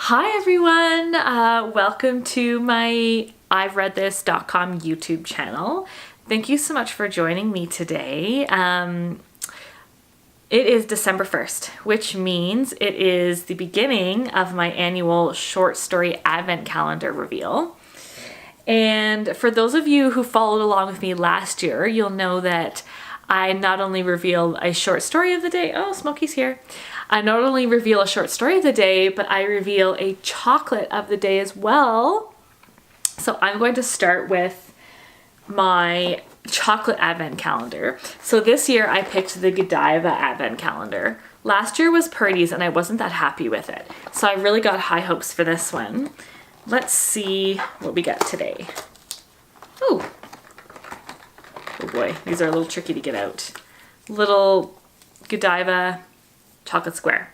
Hi everyone, welcome to my I'veReadThis.com YouTube channel. Thank you so much for joining me today. It is December 1st, which means it is the beginning of my annual short story advent calendar reveal. And for those of you who followed along with me last year, you'll know that I not only reveal a short story of the day, oh, Smokey's here. I not only reveal a short story of the day, but I reveal a chocolate of the day as well. So I'm going to start with my chocolate advent calendar. So this year I picked the Godiva advent calendar. Last year was Purdy's and I wasn't that happy with it. So I really got high hopes for this one. Let's see what we got today. Ooh. Oh boy, these are a little tricky to get out. Little Godiva chocolate square.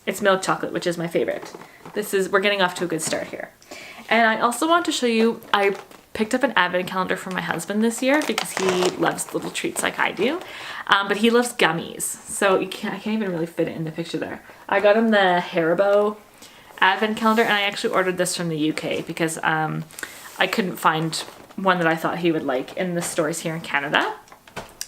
It's milk chocolate, which is my favorite. We're getting off to a good start here. And I also want to show you, I picked up an advent calendar for my husband this year because he loves little treats like I do. But he loves gummies. So I can't even really fit it in the picture there. I got him the Haribo advent calendar and I actually ordered this from the UK because I couldn't find one that I thought he would like in the stores here in Canada.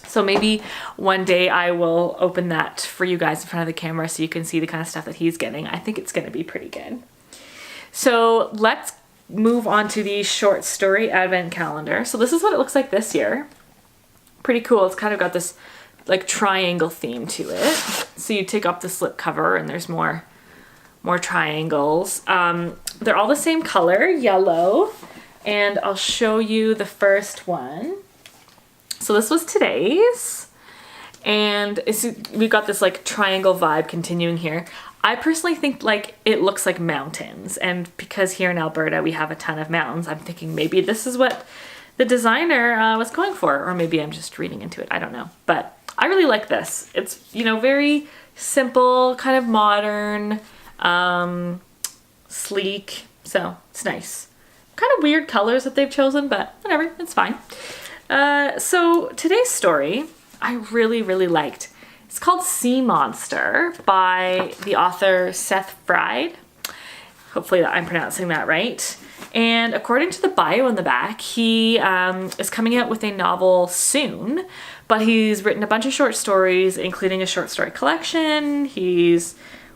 So maybe one day I will open that for you guys in front of the camera so you can see the kind of stuff that he's getting. I think it's going to be pretty good. So let's move on to the short story advent calendar. So this is what it looks like this year. Pretty cool. It's kind of got this like triangle theme to it. So you take off the slip cover and there's more triangles. They're all the same color, yellow. And I'll show you the first one. So this was today's, and we've got this like triangle vibe continuing here. I personally think like it looks like mountains, and because here in Alberta we have a ton of mountains, I'm thinking maybe this is what the designer was going for, or maybe I'm just reading into it, I don't know. But I really like this. It's, you know, very simple, kind of modern, sleek, so it's nice. Kind of weird colors that they've chosen, but whatever, it's fine. So today's story I really liked. It's called Sea Monster by the author Seth Fried. Hopefully I'm pronouncing that right. And according to the bio in the back, he is coming out with a novel soon, but he's written a bunch of short stories, including a short story collection. He's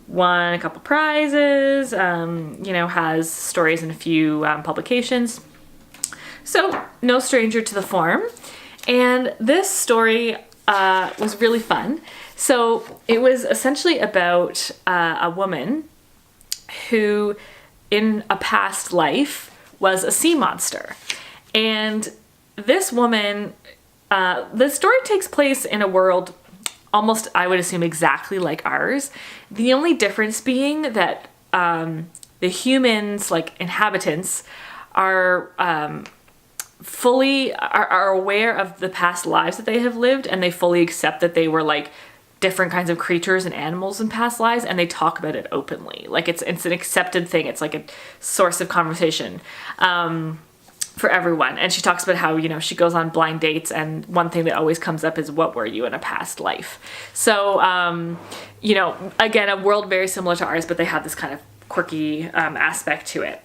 won a couple prizes, you know, has stories in a few publications. So, no stranger to the form. And this story was really fun. So, it was essentially about a woman who, in a past life, was a sea monster. And this woman, the story takes place in a world almost, I would assume, exactly like ours. The only difference being that the humans, like inhabitants, are are aware of the past lives that they have lived, and they fully accept that they were like different kinds of creatures and animals in past lives, and they talk about it openly. Like it's an accepted thing. It's like a source of conversation for everyone. And she talks about how, you know, she goes on blind dates, and one thing that always comes up is, what were you in a past life? So, you know, again, a world very similar to ours, but they have this kind of quirky aspect to it.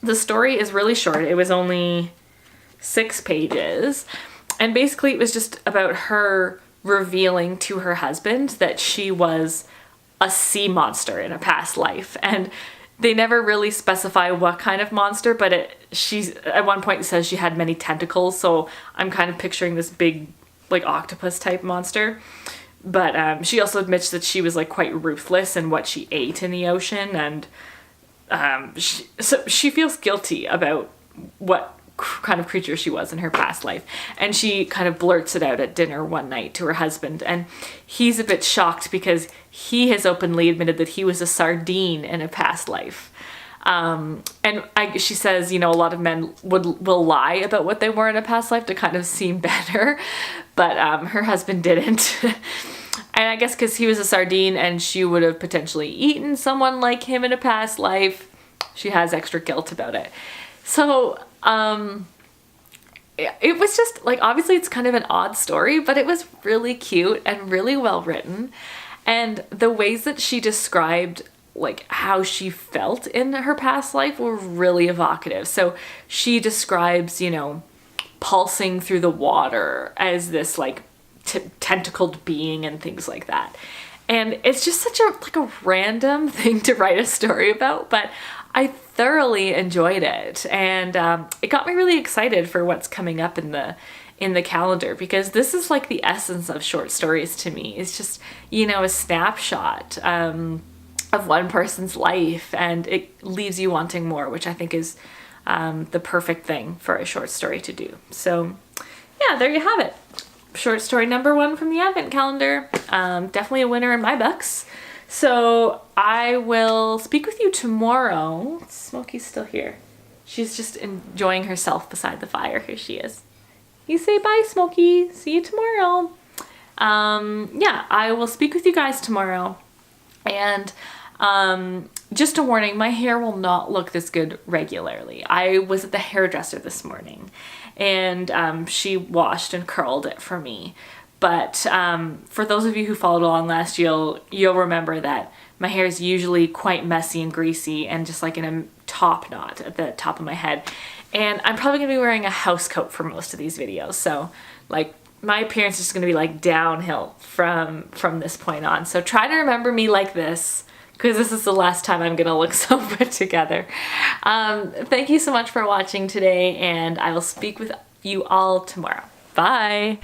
The story is really short. It was only 6 pages. And basically it was just about her revealing to her husband that she was a sea monster in a past life. And they never really specify what kind of monster, but she's at one point says she had many tentacles, so I'm kind of picturing this big like octopus type monster. But she also admits that she was like quite ruthless in what she ate in the ocean, and so she feels guilty about what kind of creature she was in her past life, and she kind of blurts it out at dinner one night to her husband, and he's a bit shocked because he has openly admitted that he was a sardine in a past life. She says, you know, a lot of men will lie about what they were in a past life to kind of seem better, but her husband didn't. And I guess because he was a sardine and she would have potentially eaten someone like him in a past life, she has extra guilt about it. So it was just like, obviously it's kind of an odd story, but it was really cute and really well written. And the ways that she described like how she felt in her past life were really evocative. So she describes, you know, pulsing through the water as this like tentacled being and things like that. And it's just such a random thing to write a story about, but I thoroughly enjoyed it, and it got me really excited for what's coming up in the calendar, because this is like the essence of short stories to me. It's just, you know, a snapshot of one person's life, and it leaves you wanting more, which I think is the perfect thing for a short story to do. So yeah, there you have it. Short story number 1 from the Advent calendar. Definitely a winner in my books. So I will speak with you tomorrow. Smokey's still here. She's just enjoying herself beside the fire. Here she is. You say bye, Smokey. See you tomorrow. Yeah, I will speak with you guys tomorrow. And just a warning, my hair will not look this good regularly. I was at the hairdresser this morning, and she washed and curled it for me. But for those of you who followed along last year, you'll remember that my hair is usually quite messy and greasy and just like in a top knot at the top of my head. And I'm probably going to be wearing a house coat for most of these videos. So like my appearance is just going to be like downhill from this point on. So try to remember me like this, because this is the last time I'm going to look so put together. Thank you so much for watching today, and I will speak with you all tomorrow. Bye!